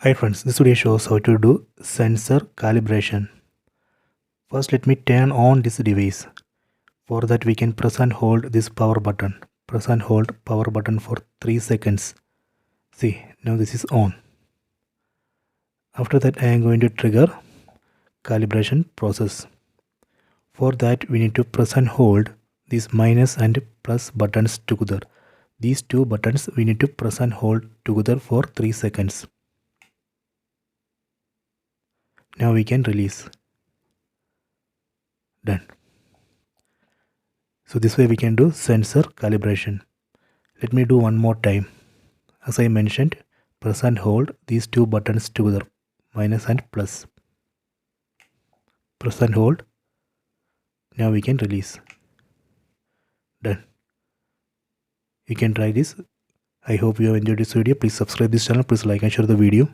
Hi friends, this video shows how to do sensor calibration. First let me turn on this device. For that we can press and hold this power button. Press and hold power button for 3 seconds. See, now this is on. After that I am going to trigger calibration process. For that we need to press and hold these minus and plus buttons together. These two buttons we need to press and hold together for 3 seconds. Now we can release. Done. So this way we can do sensor calibration. Let me do one more time. As I mentioned, press and hold these two buttons together, minus and plus. Press and hold. Now we can release. Done. You can try this. I hope you have enjoyed this video. Please subscribe this channel. Please like and share the video.